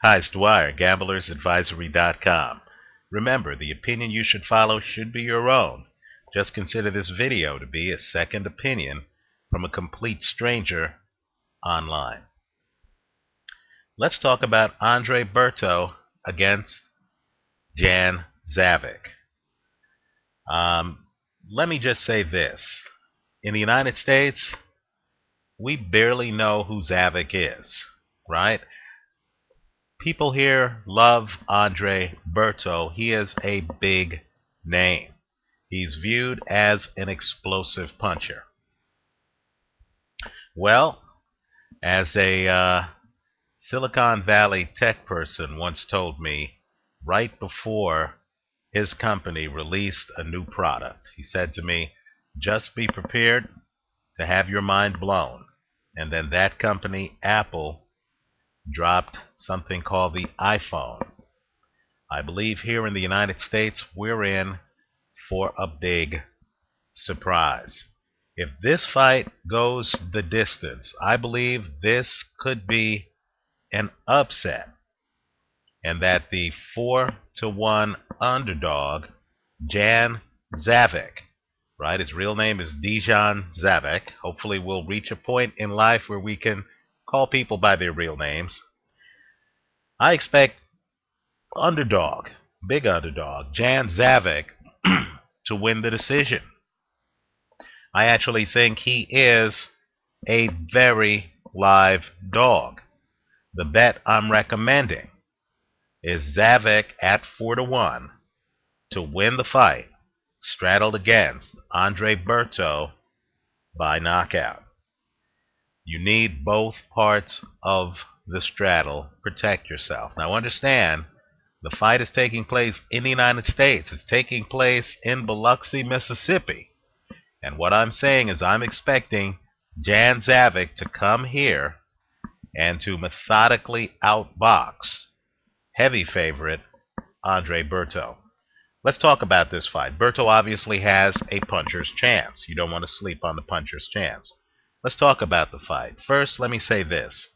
Hi, it's Dwyer, gamblersadvisory.com. Remember, the opinion you should follow should be your own. Just consider this video to be a second opinion from a complete stranger online. Let's talk about Berto against Dejan Zavec. Let me just say this. In the United States, we barely know who Zaveck is, right? People here love Berto. He is a big name. He's viewed as an explosive puncher. Well, as a Silicon Valley tech person once told me right before his company released a new product, he said to me, just be prepared to have your mind blown. And then that company, Apple, dropped something called the iPhone. I believe here in the United States we're in for a big surprise. If this fight goes the distance, I believe this could be an upset, and that the 4-1 underdog, Dejan Zavec, right? His real name is Dejan Zavec. Hopefully we'll reach a point in life where we can call people by their real names. I expect underdog, big underdog, Dejan Zavec to win the decision. I actually think he is a very live dog. The bet I'm recommending is Zaveck at 4-1 to win the fight, straddled against Berto by knockout. You need both parts of the straddle. Protect yourself. Now understand, the fight is taking place in the United States. It's taking place in Biloxi, Mississippi. And what I'm saying is I'm expecting Dejan Zavec to come here and to methodically outbox heavy favorite Berto. Let's talk about this fight. Berto obviously has a puncher's chance. You don't want to sleep on the puncher's chance. Let's talk about the fight. First, let me say this.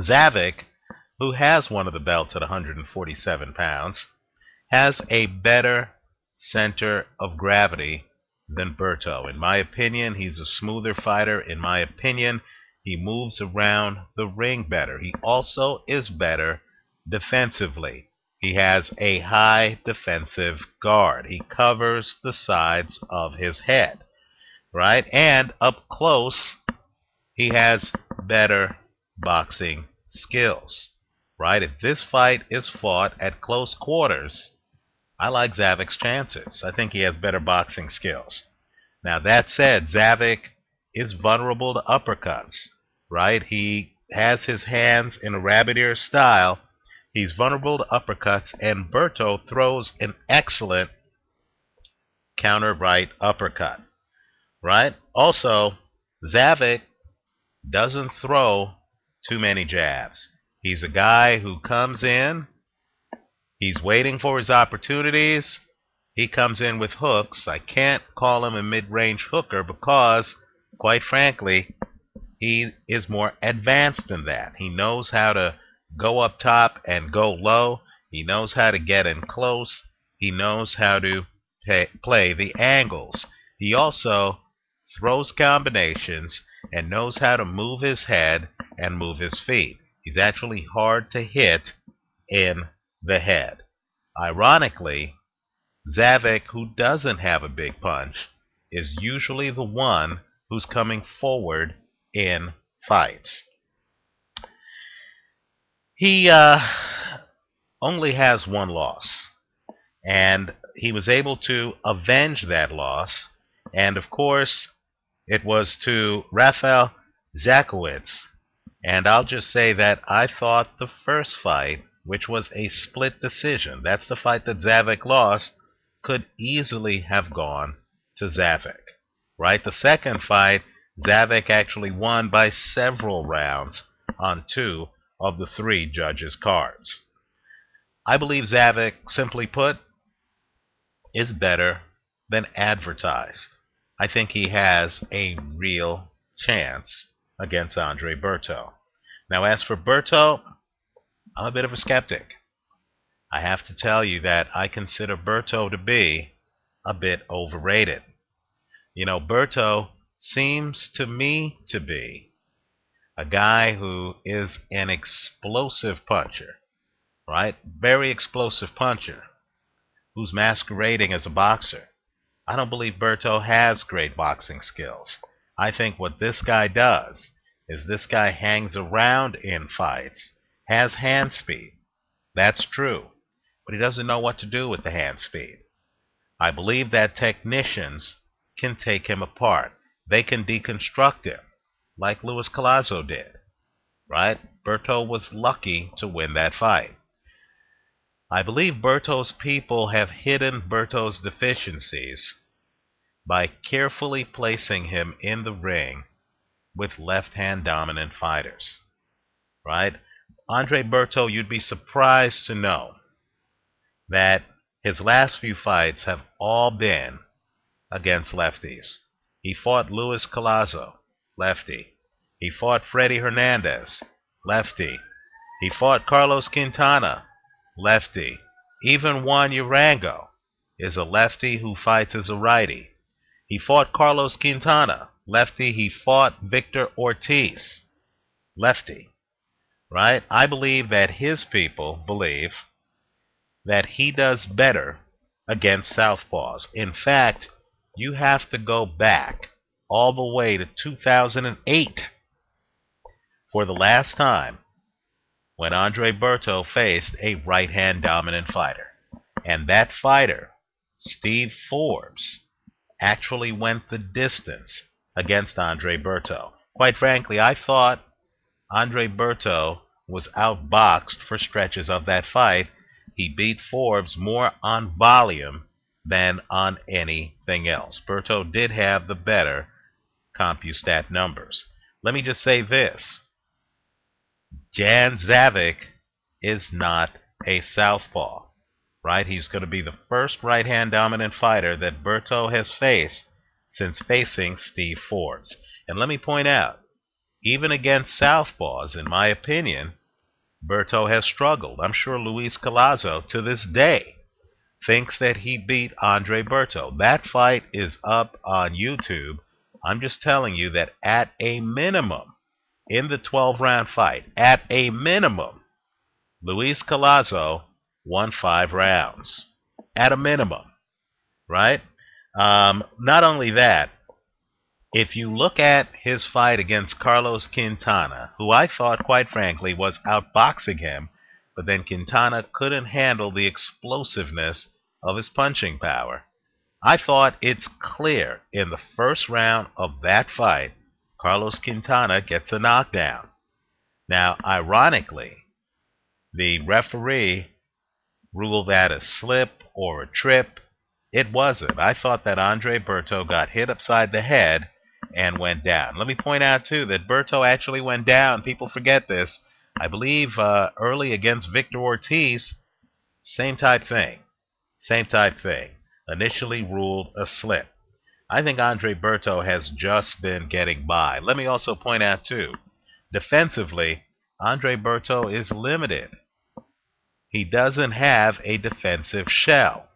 Zaveck, who has one of the belts at 147 pounds, has a better center of gravity than Berto. In my opinion, he's a smoother fighter. In my opinion, he moves around the ring better. He also is better defensively. He has a high defensive guard. He covers the sides of his head, right? And up close, he has better boxing skills, right? If this fight is fought at close quarters, I like Zaveck's chances. I think he has better boxing skills. Now, that said, Zaveck is vulnerable to uppercuts, right? He has his hands in a rabbit ear style. He's vulnerable to uppercuts, and Berto throws an excellent counter right uppercut, right? Also, Zaveck doesn't throw too many jabs. He's a guy who comes in, he's waiting for his opportunities. He comes in with hooks. I can't call him a mid-range hooker because, quite frankly, he is more advanced than that. He knows how to go up top and go low. He knows how to get in close. He knows how to play the angles. He also throws combinations and knows how to move his head and move his feet. He's actually hard to hit in the head. Ironically, Zaveck, who doesn't have a big punch, is usually the one who's coming forward in fights. He only has one loss, and he was able to avenge that loss, and of course it was to Rafael Zakowicz. And I'll just say that I thought the first fight, which was a split decision, that's the fight that Zaveck lost, could easily have gone to Zaveck, right? The second fight, Zaveck actually won by several rounds on 2 of the 3 judges' cards. I believe Zaveck, simply put, is better than advertised. I think he has a real chance against Berto. Now, as for Berto, I'm a bit of a skeptic. I have to tell you that I consider Berto to be a bit overrated. Berto seems to me to be a guy who is an explosive puncher, right? Very explosive puncher who's masquerading as a boxer. I don't believe Berto has great boxing skills. I think what this guy does is this guy hangs around in fights, has hand speed. That's true. But he doesn't know what to do with the hand speed. I believe that technicians can take him apart. They can deconstruct him, like Luis Collazo did, right? Berto was lucky to win that fight. I believe Berto's people have hidden Berto's deficiencies by carefully placing him in the ring with left-hand dominant fighters, right? Andre Berto, you'd be surprised to know that his last few fights have all been against lefties. He fought Luis Collazo, lefty. He fought Freddy Hernandez, lefty. He fought Carlos Quintana, lefty. Even Juan Urango is a lefty who fights as a righty. He fought Carlos Quintana, lefty. He fought Victor Ortiz, lefty. Right? I believe that his people believe that he does better against southpaws. In fact, you have to go back all the way to 2008 for the last time when Andre Berto faced a right-hand dominant fighter. And that fighter, Steve Forbes, actually went the distance against Andre Berto. Quite frankly, I thought Andre Berto was outboxed for stretches of that fight. He beat Forbes more on volume than on anything else. Berto did have the better CompuStat numbers. Let me just say this. Dejan Zavec is not a southpaw, right? He's going to be the first right-hand dominant fighter that Berto has faced since facing Steve Forbes. And let me point out, even against southpaws, in my opinion, Berto has struggled. I'm sure Luis Collazo, to this day, thinks that he beat Andre Berto. That fight is up on YouTube. I'm just telling you that at a minimum, in the 12-round fight, at a minimum, Luis Collazo won 5 rounds. At a minimum, right? Not only that, if you look at his fight against Carlos Quintana, who I thought, quite frankly, was outboxing him, but then Quintana couldn't handle the explosiveness of his punching power. I thought it's clear in the first round of that fight, Carlos Quintana gets a knockdown. Now, ironically, the referee ruled that a slip or a trip. It wasn't. I thought that Andre Berto got hit upside the head and went down. Let me point out, too, that Berto actually went down. People forget this. I believe early against Victor Ortiz, same type thing. Same type thing. Initially ruled a slip. I think Andre Berto has just been getting by. Let me also point out, too, defensively, Andre Berto is limited. He doesn't have a defensive shell.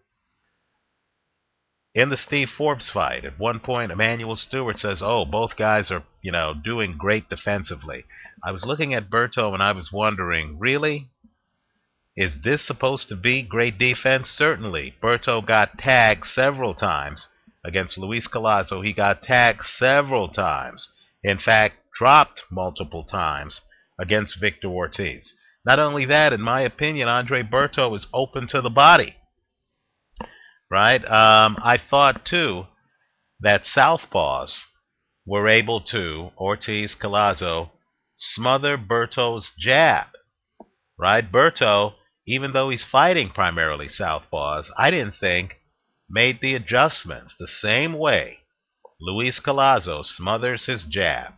In the Steve Forbes fight, at one point, Emmanuel Stewart says, oh, both guys are, doing great defensively. I was looking at Berto and I was wondering, really? Is this supposed to be great defense? Certainly. Berto got tagged several times against Luis Collazo. He got tagged several times. In fact, dropped multiple times against Victor Ortiz. Not only that, in my opinion, Andre Berto is open to the body. Right? I thought, too, that southpaws were able to, Ortiz, Collazo, smother Berto's jab. Right? Berto, even though he's fighting primarily southpaws, I didn't think made the adjustments the same way Luis Collazo smothers his jab.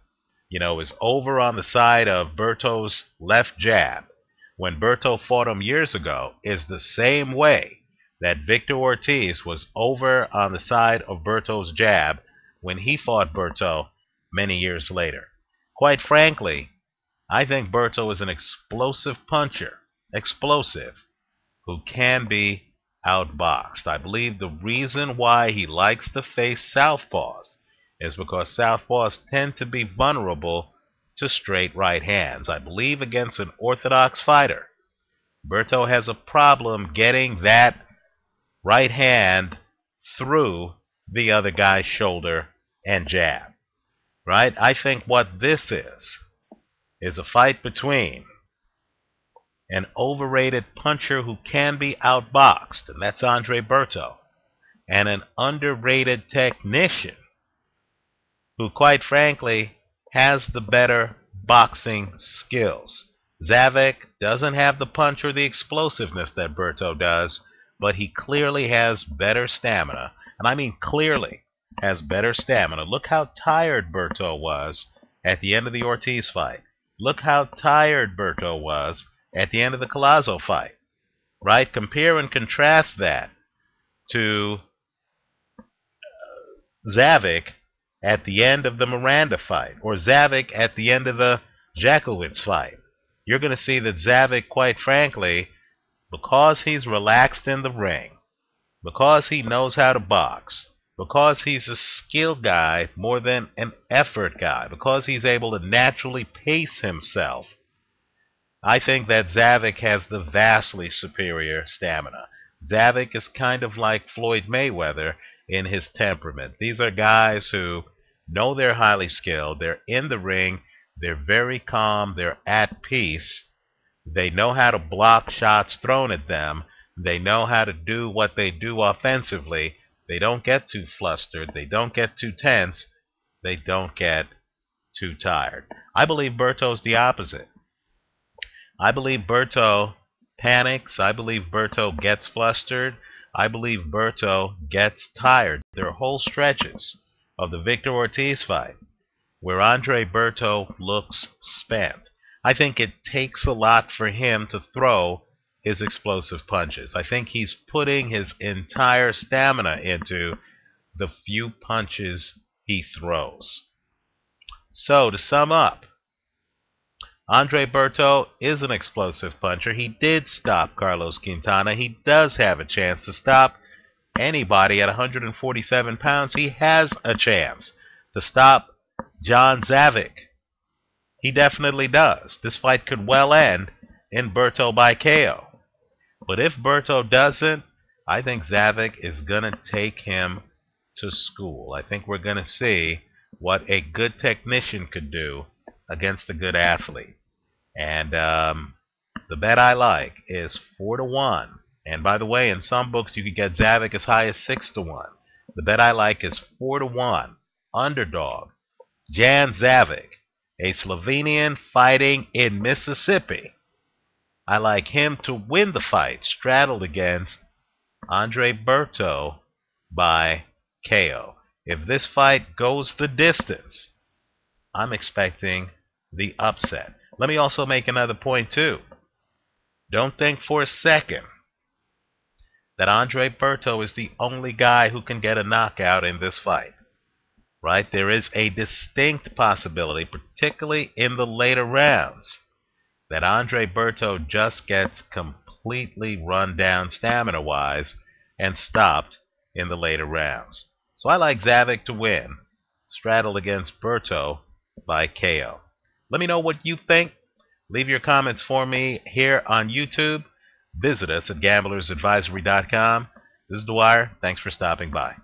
Is over on the side of Berto's left jab. When Berto fought him years ago, is the same way that Victor Ortiz was over on the side of Berto's jab when he fought Berto many years later. Quite frankly, I think Berto is an explosive puncher. explosive, who can be outboxed. I believe the reason why he likes to face southpaws is because southpaws tend to be vulnerable to straight right hands. I believe against an orthodox fighter, Berto has a problem getting that right hand through the other guy's shoulder and jab. Right? I think what this is a fight between an overrated puncher who can be outboxed, and that's Andre Berto, and an underrated technician who, quite frankly, has the better boxing skills. Zaveck doesn't have the punch or the explosiveness that Berto does, but he clearly has better stamina. And I mean clearly has better stamina. Look how tired Berto was at the end of the Ortiz fight. Look how tired Berto was at the end of the Collazo fight. Right? Compare and contrast that to Zaveck at the end of the Miranda fight, or Zaveck at the end of the Jakowicz fight. You're going to see that Zaveck, quite frankly, because he's relaxed in the ring, because he knows how to box, because he's a skill guy more than an effort guy, because he's able to naturally pace himself, I think that Zaveck has the vastly superior stamina. Zaveck is kind of like Floyd Mayweather in his temperament. These are guys who know they're highly skilled, they're in the ring, they're very calm, they're at peace, they know how to block shots thrown at them, they know how to do what they do offensively. They don't get too flustered, they don't get too tense, they don't get too tired. I believe Berto's the opposite. I believe Berto panics. I believe Berto gets flustered. I believe Berto gets tired. There are whole stretches of the Victor Ortiz fight where Andre Berto looks spent. I think it takes a lot for him to throw his explosive punches. I think he's putting his entire stamina into the few punches he throws. So, to sum up, Andre Berto is an explosive puncher. He did stop Carlos Quintana. He does have a chance to stop anybody at 147 pounds. He has a chance to stop Dejan Zavec. He definitely does. This fight could well end in Berto by KO. But if Berto doesn't, I think Zaveck is going to take him to school. I think we're going to see what a good technician could do against a good athlete. And the bet I like is 4-1. And by the way, in some books you could get Zaveck as high as 6-1. The bet I like is 4-1. Underdog. Dejan Zavec, a Slovenian fighting in Mississippi. I like him to win the fight, straddled against Andre Berto by KO. If this fight goes the distance, I'm expecting the upset. Let me also make another point too. Don't think for a second that Andre Berto is the only guy who can get a knockout in this fight. Right? There is a distinct possibility, particularly in the later rounds, that Andre Berto just gets completely run down stamina-wise and stopped in the later rounds. So I like Zaveck to win, straddled against Berto by KO. Let me know what you think. Leave your comments for me here on YouTube. Visit us at gamblersadvisory.com. This is Dwyer. Thanks for stopping by.